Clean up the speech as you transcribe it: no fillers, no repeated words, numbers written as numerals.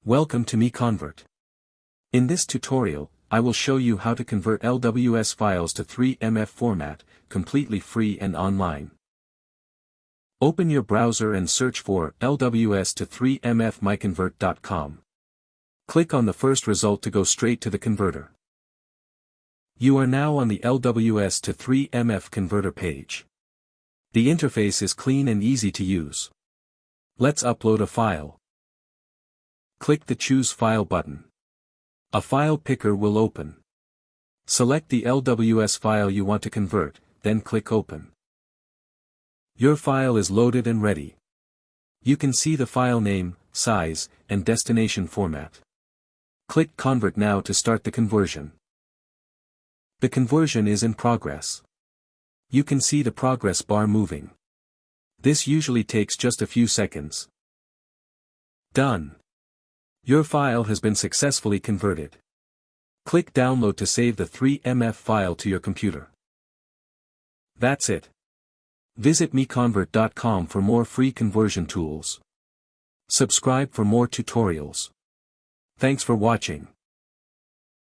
Welcome to MiConvert. In this tutorial, I will show you how to convert LWS files to 3MF format, completely free and online. Open your browser and search for LWS to 3MF MiConvert.com. Click on the first result to go straight to the converter. You are now on the LWS to 3MF converter page. The interface is clean and easy to use. Let's upload a file. Click the Choose File button. A file picker will open. Select the LWS file you want to convert, then click Open. Your file is loaded and ready. You can see the file name, size, and destination format. Click Convert now to start the conversion. The conversion is in progress. You can see the progress bar moving. This usually takes just a few seconds. Done. Your file has been successfully converted. Click Download to save the 3MF file to your computer. That's it. Visit MiConvert.com for more free conversion tools. Subscribe for more tutorials. Thanks for watching.